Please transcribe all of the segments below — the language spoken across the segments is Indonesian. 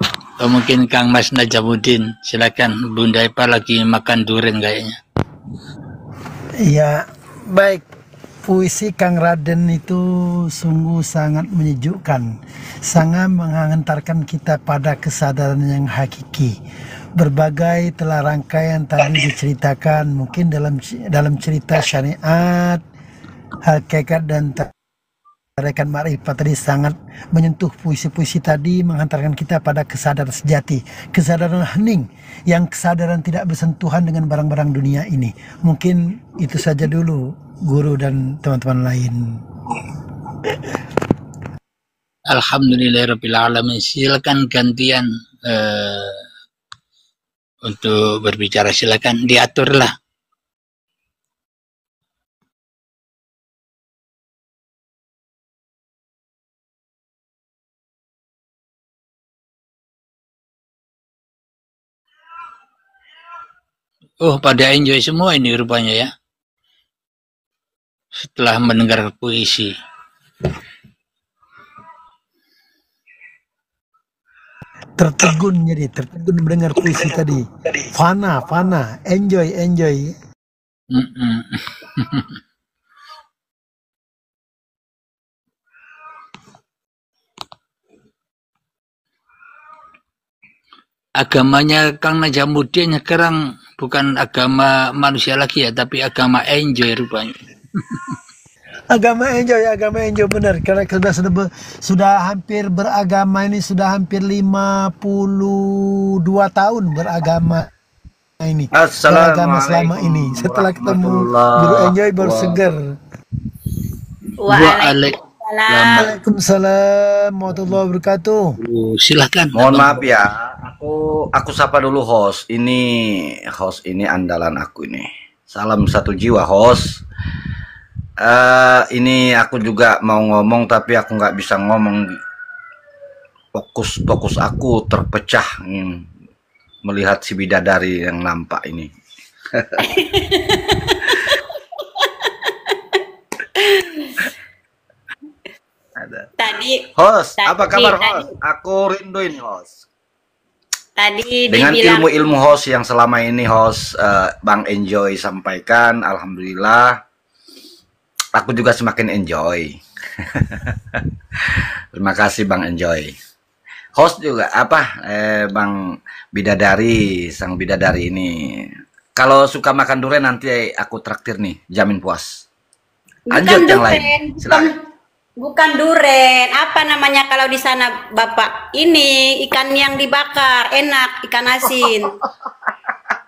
Atau mungkin Kang Mas Najamuddin, silakan. Bunda Ipa lagi makan durian kayaknya. Iya, baik. Puisi Kang Raden itu sungguh sangat menyejukkan, sangat menghantarkan kita pada kesadaran yang hakiki. Berbagai telah rangkaian tadi diceritakan, mungkin dalam cerita syariat, hakikat dan tarekat ma'rifat tadi sangat menyentuh. Puisi-puisi tadi menghantarkan kita pada kesadaran sejati, kesadaran hening, yang kesadaran tidak bersentuhan dengan barang-barang dunia ini. Mungkin itu saja dulu, guru dan teman-teman lain. Alhamdulillahirrabbilalamin. Silakan gantian untuk berbicara, silakan diaturlah. Oh, pada enjoy semua ini rupanya ya, setelah mendengar puisi. Tertegun mendengar puisi tadi. Fana, enjoy. Agamanya Kang Najamuddin sekarang bukan agama manusia lagi ya, tapi agama enjoy rupanya. Agama enjoy benar, karena sudah hampir beragama ini, sudah hampir 52 tahun beragama ini. Beragama selama ini. Setelah ketemu guru enjoy baru seger. Waalaikumsalam warahmatullahi wabarakatuh. Silahkan. Mohon maaf ya, aku sapa dulu host. Ini andalan aku ini. Salam satu jiwa host. Ini aku juga mau ngomong tapi aku nggak bisa ngomong. Fokus aku terpecah melihat si bidadari yang nampak ini. Host, apa kabar host? Aku rinduin host. Tadi dengan ilmu-ilmu host yang selama ini host Bang Enjoy sampaikan, alhamdulillah aku juga semakin enjoy. Terima kasih Bang Enjoy. Host juga Bang Bidadari, sang bidadari ini. Kalau suka makan durian nanti aku traktir nih, jamin puas. Lanjut yang lain. Bukan duren, apa namanya kalau di sana Bapak? Ini ikan yang dibakar, enak, ikan asin.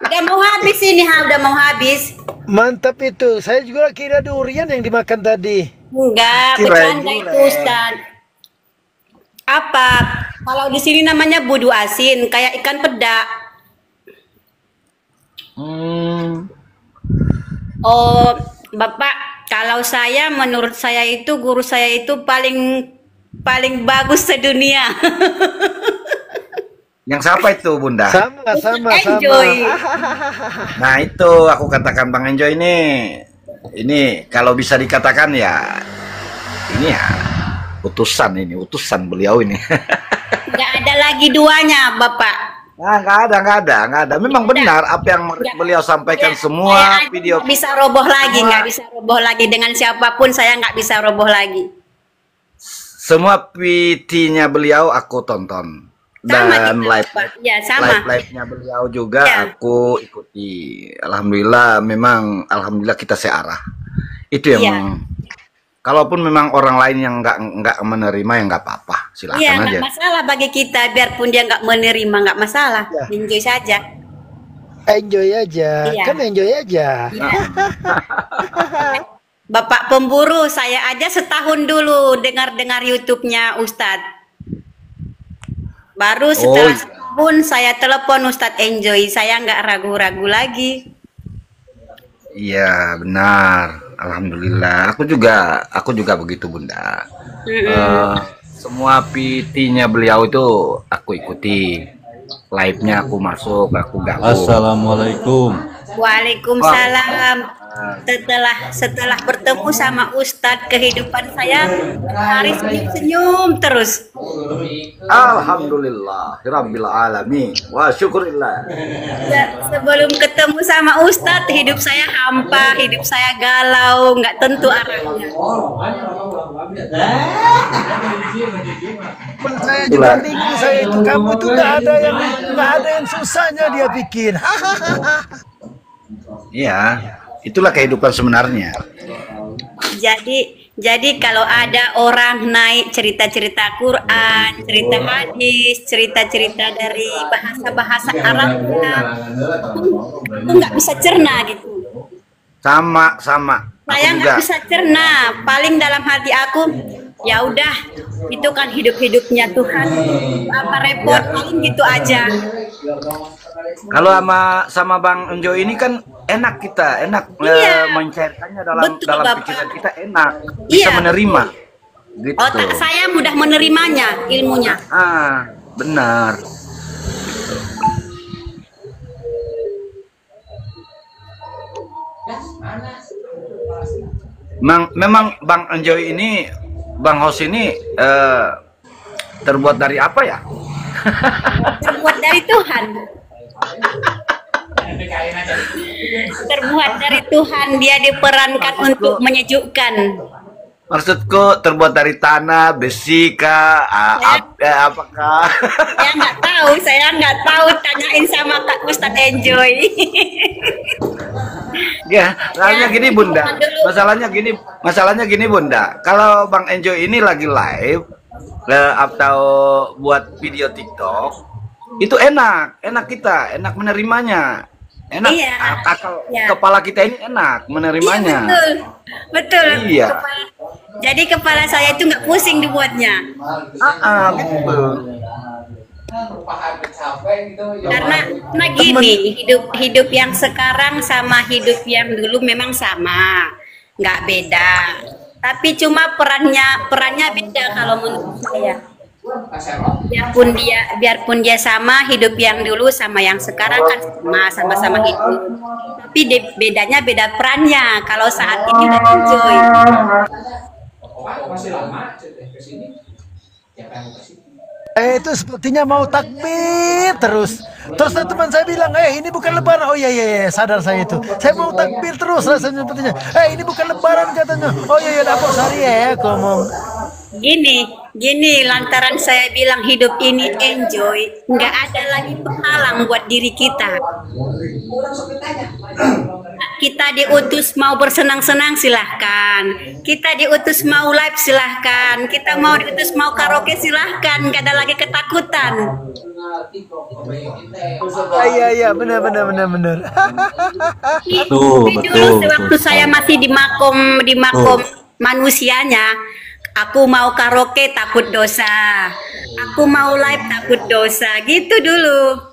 Udah mau habis ini, udah mau habis. Mantap itu, saya juga kira durian yang dimakan tadi. Enggak, bercanda itu Ustaz. Apa? Kalau di sini namanya budu asin, kayak ikan peda. Oh, Bapak, kalau menurut saya itu guru saya itu paling bagus sedunia. Yang siapa itu Bunda? Sama. Enjoy. Nah itu aku katakan Bang Enjoy ini kalau bisa dikatakan ya ini ya utusan beliau ini. Nggak ada lagi duanya Bapak. Nah, nggak ada. Memang benar apa yang beliau sampaikan semua video. Nggak bisa roboh lagi dengan siapapun, saya nggak bisa roboh lagi. Semua PT-nya beliau aku tonton. Dan live-nya beliau juga aku ikuti. Alhamdulillah kita searah. Itu yang kalaupun memang orang lain yang nggak menerima ya nggak apa-apa, silakan aja. Nggak masalah bagi kita, biarpun dia nggak menerima nggak masalah, enjoy saja. Enjoy aja, kan enjoy aja. Bapak pemburu, saya aja setahun dulu dengar YouTube-nya Ustadz. Baru setelah setahun saya telepon Ustadz Enjoy, saya nggak ragu-ragu lagi. Iya benar, alhamdulillah. Aku juga begitu Bunda. Semua PT-nya beliau itu aku ikuti, live-nya aku masuk, aku gabung. Assalamualaikum. Waalaikumsalam. Setelah bertemu sama Ustadz, kehidupan saya hari senyum terus. Alhamdulillah, Rabbil alamin. Wa syukurillah. Sebelum ketemu sama Ustadz, hidup saya hampa, hidup saya galau, nggak tentu arahnya. Saya juga bingung, saya itu kamu tuh nggak ada yang susahnya dia bikin. Iya, itulah kehidupan sebenarnya. Jadi kalau ada orang naik cerita-cerita Quran, cerita hadis, cerita-cerita dari bahasa-bahasa Arabnya, aku nggak bisa cerna gitu. Sama. Saya nggak bisa cerna. Paling dalam hati aku, ya udah, itu kan hidup-hidupnya Tuhan. Apa repot, paling gitu aja. Kalau sama Bang Enjo ini kan enak mencairkannya dalam pikiran kita enak, bisa menerima. Gitu. Otak saya mudah menerimanya ilmunya. Benar. Memang Bang Enjo ini, Bang Hos ini terbuat dari apa ya? Terbuat dari Tuhan. Terbuat dari Tuhan, dia diperankan untuk menyejukkan. Maksudku terbuat dari tanah, besi kah, apakah? Saya nggak tahu, tanyain sama Kak Ustadz Enjoy. Ya, soalnya gini Bunda, masalahnya gini Bunda, kalau Bang Enjoy ini lagi live atau buat video TikTok, itu enak kita, enak menerimanya, enak, akal kepala kita ini enak menerimanya. Iya, betul. Iya. Jadi kepala saya itu nggak pusing dibuatnya. Gitu. Karena gini, hidup yang sekarang sama hidup yang dulu memang sama, nggak beda. Tapi cuma perannya beda kalau menurut saya. Biarpun dia sama, hidup yang dulu sama yang sekarang kan sama-sama hidup. Tapi bedanya beda perannya. Kalau saat ini udah enjoy. Itu sepertinya mau takbir terus teman saya bilang, ini bukan lebaran. Oh iya, sadar saya itu. Saya mau takbir terus rasanya sepertinya. Ini bukan lebaran katanya. Oh iya, dapur sehari ya, ngomong. Gini, lantaran saya bilang hidup ini enjoy, nggak ada lagi penghalang buat diri kita. Kita diutus mau bersenang-senang silahkan, kita diutus mau live silahkan, kita mau diutus mau karaoke silahkan, nggak ada lagi ketakutan. Iya, benar. Betul. Waktu saya masih di makom manusianya, aku mau karaoke takut dosa, aku mau live takut dosa, gitu dulu.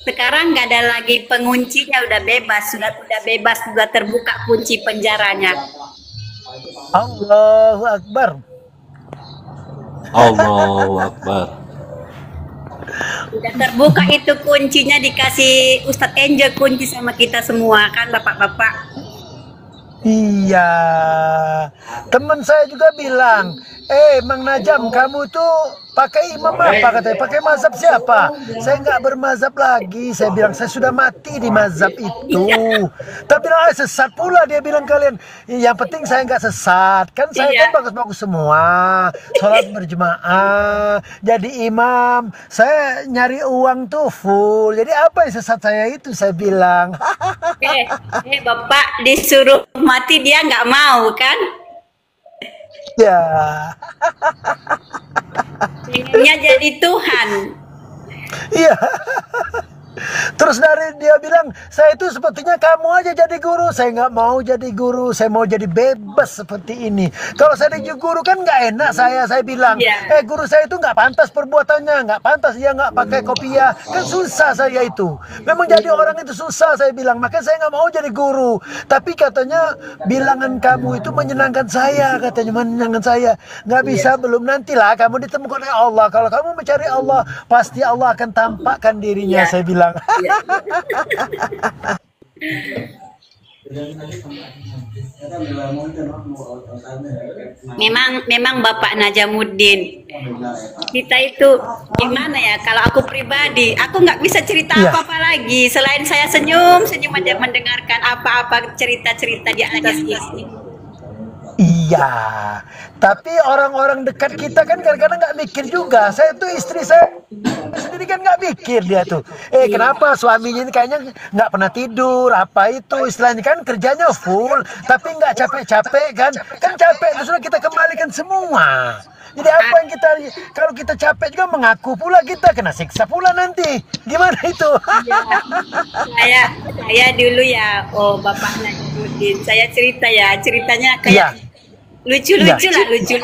Sekarang nggak ada lagi penguncinya, udah bebas, sudah terbuka kunci penjaranya. Allahu Akbar. Udah terbuka itu kuncinya, dikasih Ustadz Enjoy kunci sama kita semua kan, bapak-bapak. Iya, teman saya juga bilang, Mang Najam, kamu tuh pakai imam apa katanya? Pakai mazhab siapa? Saya nggak bermazhab lagi. Saya bilang saya sudah mati di mazhab itu. Tapi bilang sesat pula, dia bilang kalian. Yang penting saya nggak sesat. Kan saya kan bagus-bagus semua. Sholat berjemaah, jadi imam. Saya nyari uang tuh full. Jadi apa yang sesat saya itu? Saya bilang. Bapak disuruh mati dia nggak mau kan? Ya. Pengennya jadi Tuhan. Iya. Terus dari dia bilang, saya itu sepertinya kamu aja jadi guru. Saya nggak mau jadi guru, saya mau jadi bebas seperti ini. Kalau saya jadi guru kan nggak enak saya bilang, guru saya itu nggak pantas perbuatannya, nggak pantas dia nggak pakai kopiah. Kan susah saya itu. Memang jadi orang itu susah saya bilang, makanya saya nggak mau jadi guru. Tapi katanya bilangan kamu itu menyenangkan saya, katanya menyenangkan saya. Nggak bisa, belum, nantilah kamu ditemukan oleh Allah. Kalau kamu mencari Allah, pasti Allah akan tampakkan dirinya, saya bilang. Memang Bapak Najamuddin, kita itu gimana ya, kalau aku pribadi aku nggak bisa cerita apa-apa lagi selain saya senyum aja mendengarkan apa-apa cerita-cerita di atas ini. Iya, tapi orang-orang dekat kita kan kadang-kadang nggak mikir juga. Saya tuh istri saya sendiri kan nggak mikir dia tuh. Kenapa suaminya ini kayaknya nggak pernah tidur? Apa itu istilahnya, kan kerjanya full, tapi nggak capek-capek kan? Kan capek itu sudah kita kembalikan semua. Jadi apa yang kita, kalau kita capek juga mengaku pula kita kena siksa pula nanti. Gimana itu? Saya dulu ya, Bapak Najamuddin, saya cerita ya, ceritanya kayak lucu-lucu lah, lucu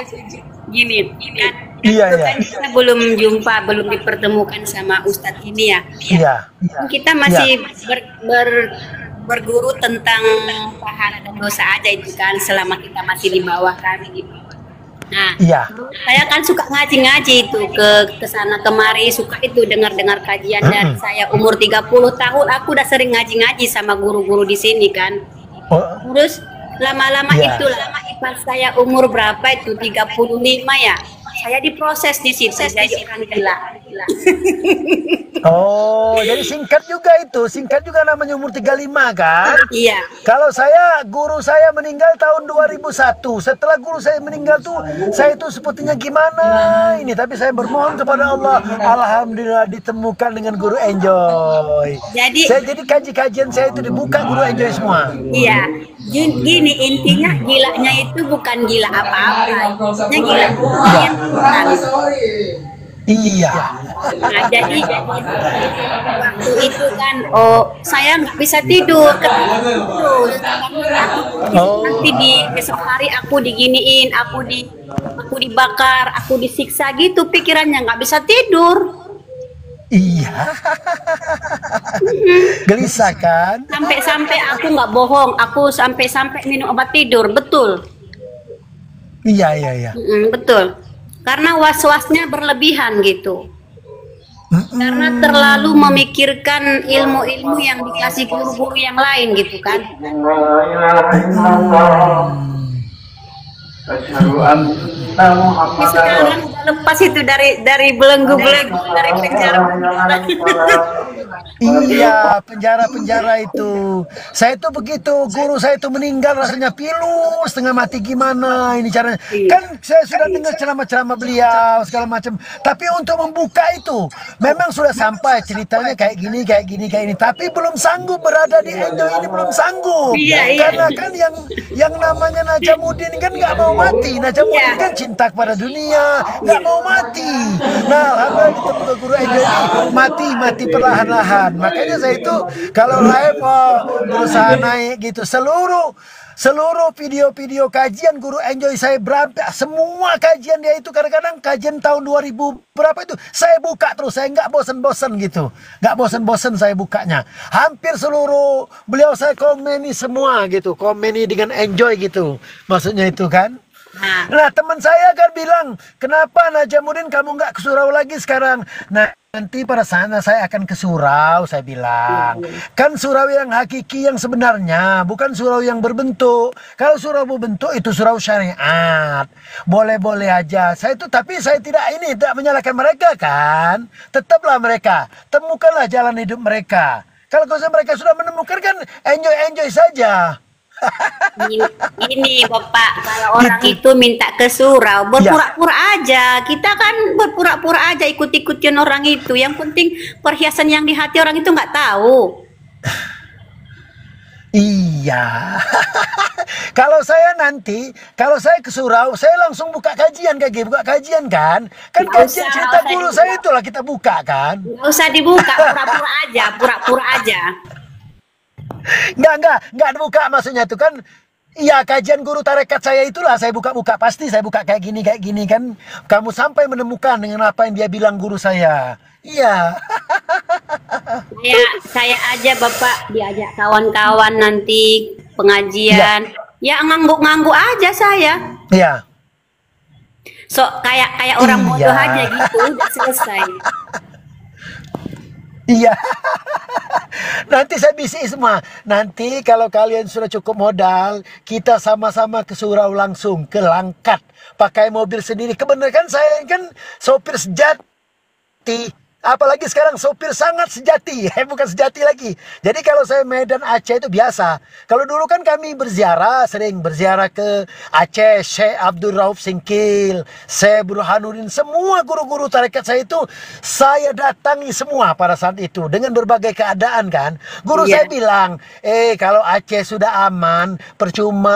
gini kan. Kita belum jumpa, belum dipertemukan sama Ustadz ini ya. Kita masih berguru tentang pahala dan dosa aja itu kan, selama kita masih di bawah kami gitu. Nah, saya kan suka ngaji-ngaji itu ke sana kemari, suka itu dengar-dengar kajian dari saya umur 30 tahun aku udah sering ngaji-ngaji sama guru-guru di sini kan. Terus lama-lama pas saya umur berapa itu 35 ya. Saya diproses di situ jadi orang gila. Oh, jadi singkat juga namanya umur 35 kan? Iya. Kalau saya, guru saya meninggal tahun 2001. Setelah guru saya meninggal tuh, saya itu sepertinya gimana ini. Tapi saya bermohon kepada Allah, alhamdulillah ditemukan dengan guru Enjoy. Jadi kajian saya itu dibuka guru Enjoy semua. Iya. Gini intinya, gilanya itu bukan gila apa-apa. Gila. Iya. Nah, jadi waktu itu kan, saya nggak bisa tidur terus. Nanti di besok hari aku diginiin, aku dibakar, aku disiksa gitu, pikirannya nggak bisa tidur. Iya. Gelisah kan? Sampai aku nggak bohong, aku sampai minum obat tidur, betul. Iya. Betul. Karena was-wasnya berlebihan gitu. Karena terlalu memikirkan ilmu-ilmu yang dikasih guru-guru yang lain gitu kan. Sekarang udah lepas itu dari belenggu-belenggu, dari penjara. Iya, penjara itu. Saya itu begitu, guru saya itu meninggal rasanya pilu, setengah mati gimana ini caranya. Kan saya sudah dengar ceramah-ceramah beliau segala macam. Tapi untuk membuka itu memang sudah sampai ceritanya kayak gini. Tapi belum sanggup berada di Enjoy ini, belum sanggup. Karena kan yang namanya Najamuddin kan nggak mau mati. Najamuddin kan cinta kepada dunia, nggak mau mati. Nah, alhamdulillah ditemu ke guru Enjoy ini mati perlahan-lahan. Makanya saya itu kalau live berusaha naik gitu, seluruh video-video kajian guru Enjoy saya berapa, semua kajian dia itu kadang-kadang kajian tahun 2000 berapa itu saya buka terus, saya nggak bosen-bosen gitu, nggak bosen-bosen saya bukanya. Hampir seluruh beliau saya komeni semua gitu, komeni dengan Enjoy gitu, maksudnya itu kan. Nah, teman saya kan bilang, kenapa Najamuddin kamu nggak ke surau lagi sekarang? Nah, nanti pada sana saya akan ke surau, saya bilang. Kan surau yang hakiki, yang sebenarnya, bukan surau yang berbentuk. Kalau surau berbentuk itu surau syariat. Boleh-boleh aja. Tapi saya tidak menyalahkan mereka kan. Tetaplah mereka, temukanlah jalan hidup mereka. Kalau mereka sudah menemukan kan enjoy saja. Ini Bapak, kalau orang itu minta ke surau, berpura-pura aja. Kita kan berpura-pura aja ikut-ikutin orang itu. Yang penting perhiasan yang di hati orang itu nggak tahu. Iya. Kalau saya nanti, kalau saya ke surau, saya langsung buka kajian buka kajian kan? Kan Nggak kajian usah, cerita nggak usah guru dibuka. saya itulah kita buka kan? Nggak usah dibuka, pura-pura aja, pura-pura aja. Enggak buka maksudnya itu kan. Iya, kajian guru tarekat saya itulah saya buka-buka, pasti saya buka kayak gini kan. Kamu sampai menemukan dengan apa yang dia bilang guru saya. Iya. Saya aja Bapak diajak kawan-kawan nanti pengajian. Ya ngangguk-ngangguk aja saya. Iya. So kayak orang bodoh Iya. aja gitu, udah selesai. Iya. Nanti saya bisik semua. Nanti kalau kalian sudah cukup modal, kita sama-sama ke surau langsung, ke Langkat. Pakai mobil sendiri. Kebenaran saya kan sopir sejati. Apalagi sekarang sopir sangat sejati, bukan sejati lagi. Jadi kalau saya Medan Aceh itu biasa. Kalau dulu kan kami berziarah, sering berziarah ke Aceh, Syekh Abdul Rauf Singkil, Syekh Burhanuddin, semua guru-guru tarekat saya itu saya datangi semua pada saat itu dengan berbagai keadaan kan. Guru saya bilang, kalau Aceh sudah aman, percuma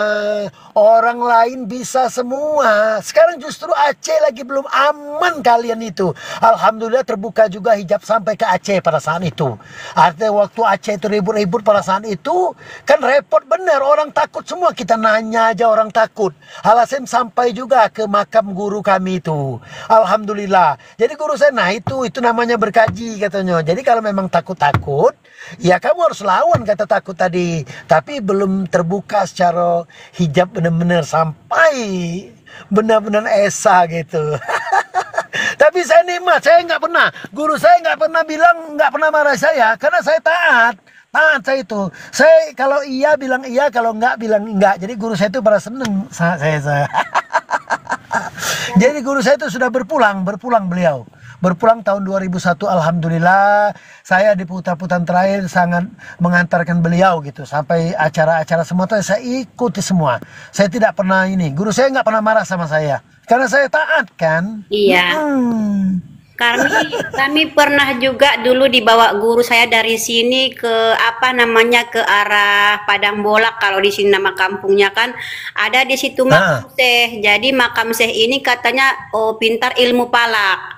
orang lain bisa semua. Sekarang justru Aceh lagi belum aman kalian itu. Alhamdulillah terbuka juga hijab sampai ke Aceh pada saat itu. Artinya waktu Aceh itu ribut-ribut pada saat itu, kan repot benar, orang takut semua, kita nanya aja orang takut. Alhasil sampai juga ke makam guru kami itu. Alhamdulillah. Jadi guru saya, nah itu namanya berkaji katanya. Jadi kalau memang takut-takut, ya kamu harus lawan kata takut tadi. Tapi belum terbuka secara hijab benar-benar sampai benar-benar esa gitu. Tapi saya nikmat, saya nggak pernah, guru saya nggak pernah bilang, nggak pernah marah saya, karena saya taat saya itu. Saya kalau iya bilang iya, kalau nggak bilang enggak. Jadi guru saya itu pada seneng saya. Jadi guru saya itu sudah berpulang beliau. Berpulang tahun 2001, alhamdulillah saya di putaran terakhir sangat mengantarkan beliau gitu sampai acara-acara semua tuh saya ikuti semua. Saya tidak pernah ini, guru saya nggak pernah marah sama saya karena saya taat kan. Iya. Kami pernah juga dulu dibawa guru saya dari sini ke ke arah Padang Bolak, kalau di sini nama kampungnya kan ada di situ makam Syekh. Jadi makam Syekh ini katanya pintar ilmu palak.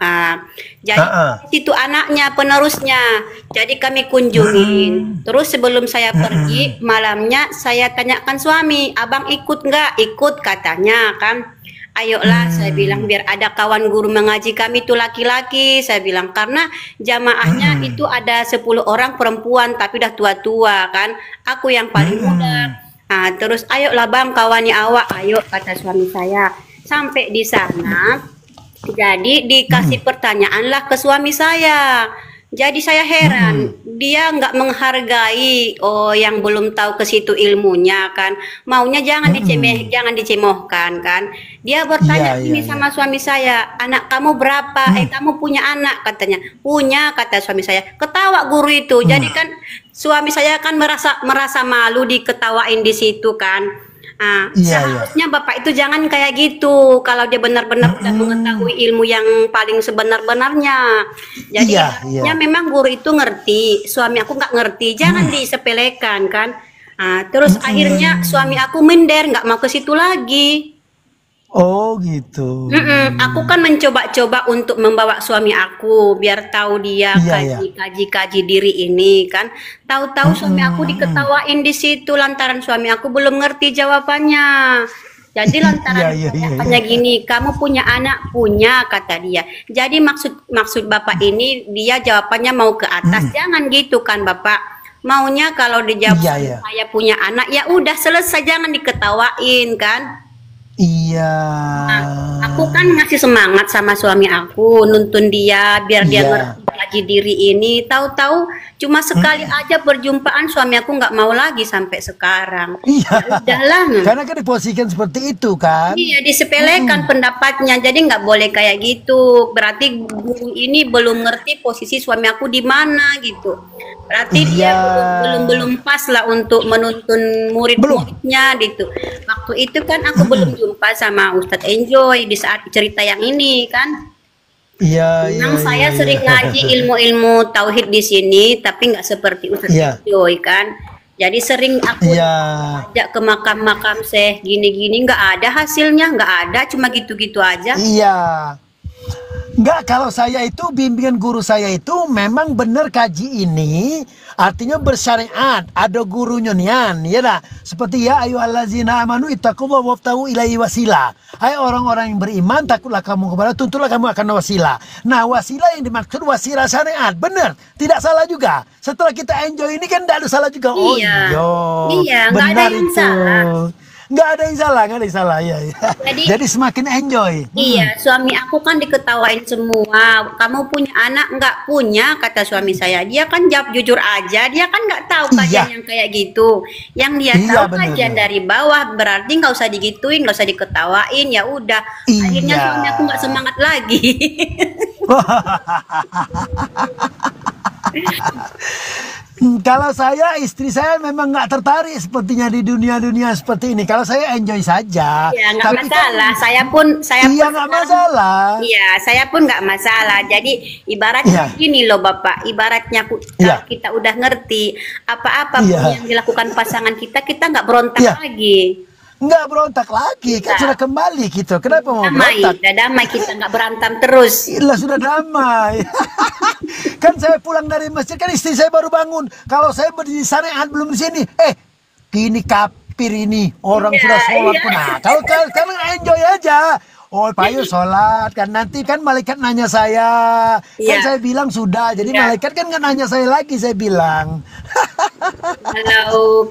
Jadi itu anaknya penerusnya. Jadi kami kunjungin. Terus sebelum saya pergi malamnya saya tanyakan suami, "Abang ikut nggak?" "Ikut," katanya kan. "Ayolah," saya bilang, "biar ada kawan guru mengaji kami itu laki-laki," saya bilang, karena jamaahnya itu ada 10 orang perempuan tapi udah tua-tua kan, aku yang paling muda. Nah, terus "Ayolah bang, kawani awak," "Ayo," kata suami saya. Sampai di sana, jadi dikasih pertanyaan lah ke suami saya. Jadi saya heran, dia nggak menghargai yang belum tahu ke situ ilmunya kan. Maunya jangan dicemohkan kan. Dia bertanya sama suami saya, "Anak kamu berapa? Kamu punya anak?" katanya. "Punya," kata suami saya. Ketawa guru itu. Jadi kan suami saya kan merasa malu diketawain di situ kan. Seharusnya Bapak itu jangan kayak gitu kalau dia benar-benar udah mengetahui ilmu yang paling sebenar-benarnya. Jadi harusnya memang guru itu ngerti, suami aku nggak ngerti, jangan disepelekan kan. Terus akhirnya suami aku minder, nggak mau ke situ lagi. Oh gitu. Aku kan mencoba-coba untuk membawa suami aku biar tahu dia kaji diri ini kan. Tahu-tahu suami aku diketawain di situ lantaran suami aku belum ngerti jawabannya. Jadi lantaran jawabannya gini, "Kamu punya anak?" "Punya," kata dia. Jadi maksud Bapak ini dia jawabannya mau ke atas. Jangan gitu kan Bapak. Maunya kalau dijawab saya punya anak, ya udah selesai, jangan diketawain kan. Iya. Aku kan ngasih semangat sama suami aku, nuntun dia biar dia ngerti kaji diri ini. Tahu-tahu cuma sekali aja perjumpaan suami aku nggak mau lagi sampai sekarang. Iya. Udahlah. Karena kan diposisikan seperti itu kan. Iya, disepelekan pendapatnya. Jadi nggak boleh kayak gitu. Berarti guru ini belum ngerti posisi suami aku di mana gitu. Berarti dia belum pas lah untuk menuntun murid-muridnya gitu. Waktu itu kan aku belum jumpa sama Ustadz Enjoy di saat cerita yang ini kan. Memang saya sering ngaji ilmu-ilmu tauhid di sini, tapi nggak seperti Ustadz Enjoy kan. Jadi sering aku ajak ke makam-makam gini-gini, nggak ada hasilnya, nggak ada, cuma gitu-gitu aja. Iya. Enggak, kalau saya itu bimbingan guru saya itu memang benar kaji ini artinya bersyariat, ada gurunya nian, ya dah. Seperti ya ayyuhallazina amanu ittaqullaha wabtagu ilaihi wasilah. Hai orang-orang yang beriman, takutlah kamu kepada, tuntutlah kamu akan wasilah. Nah, wasilah yang dimaksud wasilah syariat, benar, tidak salah juga. Setelah kita enjoy ini kan tidak ada salah juga. Oh iya, nggak ada yang salah. Nggak ada yang salah, nggak ada yang salah ya. Jadi semakin enjoy. Iya, suami aku kan diketawain semua. Kamu punya anak? Nggak punya, kata suami saya. Dia kan jawab jujur aja. Dia kan nggak tahu kajian yang kayak gitu. Yang dia tahu kajian dari bawah, berarti nggak usah digituin, nggak usah diketawain. Ya udah. Akhirnya suami aku nggak semangat lagi. Kalau saya, istri saya memang nggak tertarik sepertinya di dunia-dunia seperti ini. Kalau saya enjoy saja. Iya, nggak masalah. Saya pun nggak masalah. Iya, saya pun nggak masalah. Jadi ibaratnya gini loh Bapak. Ibaratnya kalau kita udah ngerti apa-apa yang dilakukan pasangan kita nggak berontak lagi. Nggak berontak lagi, kan sudah kembali gitu. Kenapa mau berontak? Udah damai, kita nggak berantem terus. Lah sudah damai. Kan saya pulang dari masjid, kan istri saya baru bangun. Kalau saya berdiri di sana, belum di sini. Ini kafir ini. Orang sudah sholat pun. Nah, kalau kalian enjoy aja. Oh, Pak Yu sholat kan, nanti kan malaikat nanya saya. Kan saya bilang sudah. Jadi malaikat kan nggak nanya saya lagi, saya bilang.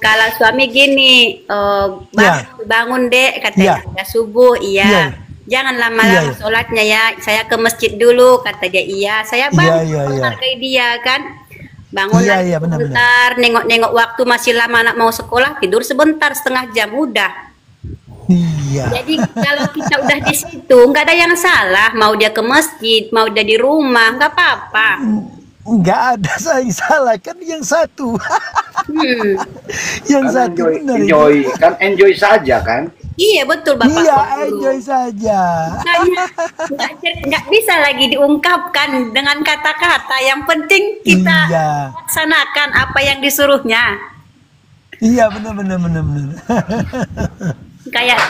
Kalau suami gini, bangun dek, katanya subuh, jangan lama-lama sholatnya ya. Saya ke masjid dulu, kata dia. Iya, saya bangun, hargai dia kan. Bangun lagi sebentar, nengok-nengok waktu masih lama anak mau sekolah, tidur sebentar, setengah jam udah. Iya. Jadi kalau kita udah di situ, nggak ada yang salah. Mau dia ke masjid, mau dia di rumah, nggak apa-apa. Nggak ada yang salah, kan yang satu. Yang kan satu enjoy, kan enjoy saja kan? Iya betul Bapak. Iya, enjoy saja. Nggak bisa lagi diungkapkan dengan kata-kata. Yang penting kita laksanakan apa yang disuruhnya. Iya, benar. Kayak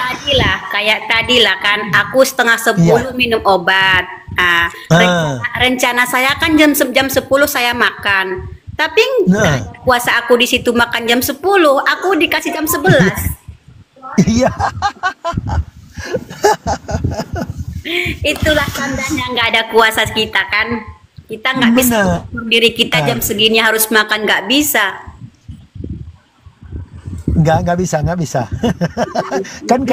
tadi lah kan, aku setengah 10 minum obat. Rencana saya kan jam 10 saya makan. Tapi puasa aku di situ makan jam 10, aku dikasih jam 11. Iya. Itulah tandanya nggak ada kuasa kita kan. Kita nggak bisa diri kita jam segini harus makan, nggak bisa. Nggak bisa. Kan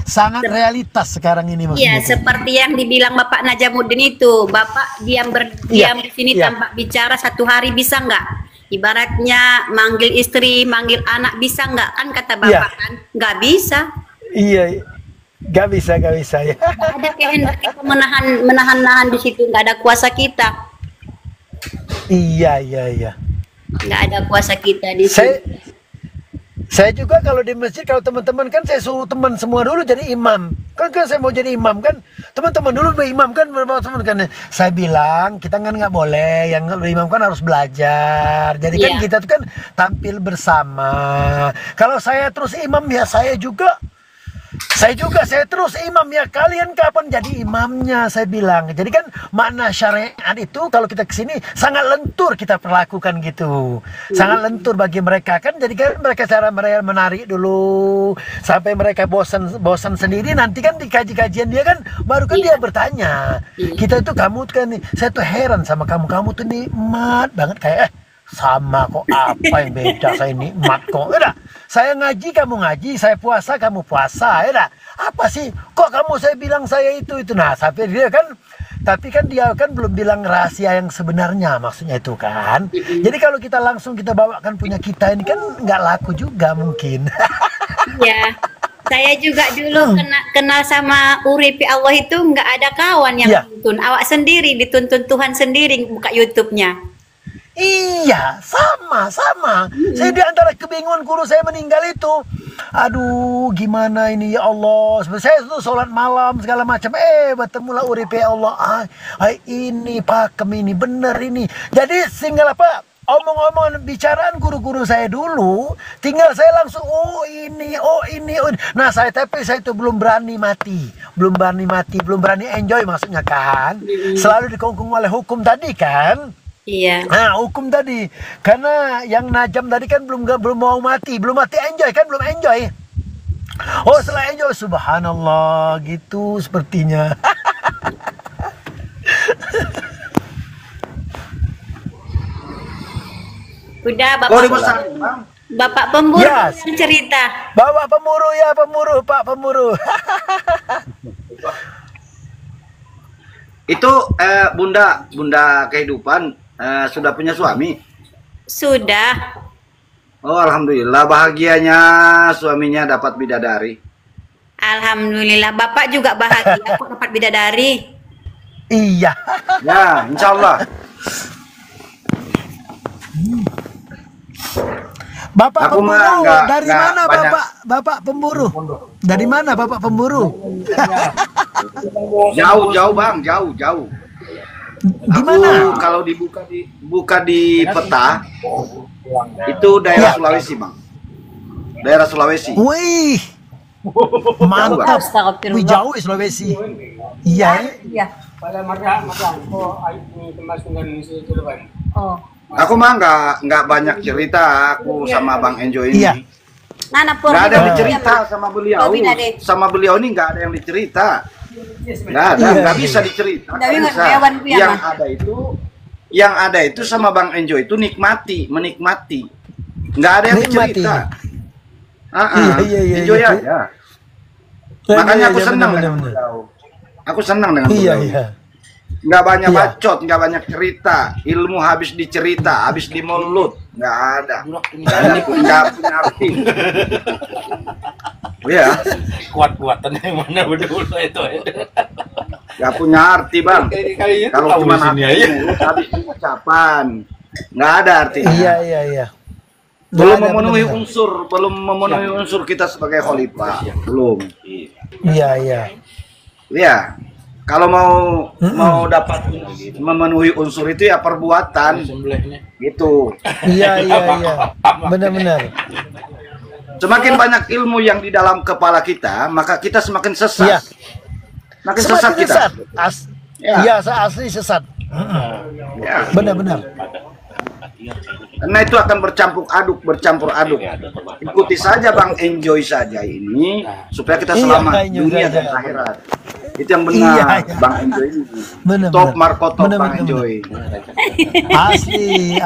sangat realitas sekarang ini maksudnya. Iya, seperti yang dibilang Bapak Najamuddin itu. Bapak diam di sini tanpa bicara 1 hari bisa nggak? Ibaratnya manggil istri, manggil anak bisa nggak? Kan kata Bapak kan, nggak bisa. Iya, nggak bisa ya. Nggak ada kehendak kita menahan di situ, nggak ada kuasa kita. Iya. Nggak ada kuasa kita di situ. Saya juga kalau di masjid, kalau teman-teman kan saya suruh teman semua dulu jadi imam. Kan saya mau jadi imam kan, teman-teman dulu berimam kan, teman kan. Saya bilang kita kan nggak boleh, yang berimam kan harus belajar. Jadi kan kita tuh kan tampil bersama. Kalau saya terus imam ya saya terus imam ya, kalian kapan jadi imamnya, saya bilang. Jadi kan makna syariat itu kalau kita kesini sangat lentur kita perlakukan gitu, sangat lentur bagi mereka kan. Jadi kan mereka cara mereka menarik dulu sampai mereka bosan sendiri, nanti kan di kajian dia kan baru kan dia bertanya kita itu, kamu kan nih, saya tuh heran sama kamu tuh nikmat banget, kayak sama kok, apa yang beda, saya nikmat kok. Udah, saya ngaji kamu ngaji, saya puasa kamu puasa, ya apa sih kok kamu saya bilang saya itu. Nah, sampai dia kan, tapi kan dia kan belum bilang rahasia yang sebenarnya, maksudnya itu kan. Jadi kalau kita langsung kita bawakan punya kita ini kan nggak laku juga mungkin. Iya, saya juga dulu kenal sama Uripi Allah itu nggak ada kawan yang tuntun, awak sendiri dituntun Tuhan sendiri buka YouTube-nya. Iya, sama. Saya di antara kebingungan guru saya meninggal itu. Aduh, gimana ini ya Allah. Saya tuh sholat malam segala macam. Bertemulah Uripe Allah. Ini pakem ini, bener ini. Jadi tinggal apa? omong-omong bicaraan guru-guru saya dulu, tinggal saya langsung oh ini. Nah tapi saya itu belum berani mati, belum berani enjoy maksudnya kan. Selalu dikungkung oleh hukum tadi kan. Iya. Nah hukum tadi, karena yang najam tadi kan belum mau mati, enjoy kan, belum enjoy. Oh setelah enjoy, subhanallah gitu sepertinya. Udah Bapak pemburu Yes. yang cerita. Bapak pemburu, Pak pemburu. Itu Bunda kehidupan sudah punya suami? Sudah. Oh alhamdulillah, bahagianya suaminya dapat bidadari. Alhamdulillah, Bapak juga bahagia aku dapat bidadari. Iya. Ya, insya Allah. Bapak Aku pemburu, mah dari nggak mana banyak. Bapak pemburu? Dari mana Bapak pemburu? Jauh Bang, jauh. Di mana? Aku kalau buka di peta itu daerah Sulawesi, Bang. Daerah Sulawesi. Wih, mantap. Astagfirullah. Wih, jauh Sulawesi. Iya. Iya. Oh. Aku mah nggak banyak cerita aku sama Bang Enjoy ini. Iya. Nana Nggak ada yang dicerita sama beliau. Sama beliau ini nggak ada yang dicerita. Nggak ada, nggak bisa dicerita. Nggak bisa. Yang ada itu sama Bang Enjoy itu menikmati. Nggak ada yang dicerita. Iya. Enjoy aja. Makanya aku senang dengan beliau. Aku senang dengan beliau. Iya. Nggak banyak bacot, nggak banyak cerita, ilmu habis dicerita, habis di mulut, nggak ada, nggak punya arti. Ya, Kuat-kuatan yang mana dulu itu. nggak punya arti Bang. Kalau cuma habis ucapan, nggak ada artinya. Iya. Belum Nggak ada, memenuhi benar-benar. unsur kita sebagai khalifah, belum. Iya. Ya. Kalau mau dapat memenuhi unsur itu ya perbuatan, gitu. Iya. Benar. Semakin banyak ilmu yang di dalam kepala kita, maka kita semakin sesat. Iya. Makin sesat kita. Iya, asli sesat. Ya. Benar. Karena itu akan bercampur aduk. Ikuti saja Bang, enjoy saja ini supaya kita selamat dunia dan akhirat. Itu yang benar, Iya. Bang Enjoy ini. Benar. Top markotop Benar. Bang Enjoy. Asli.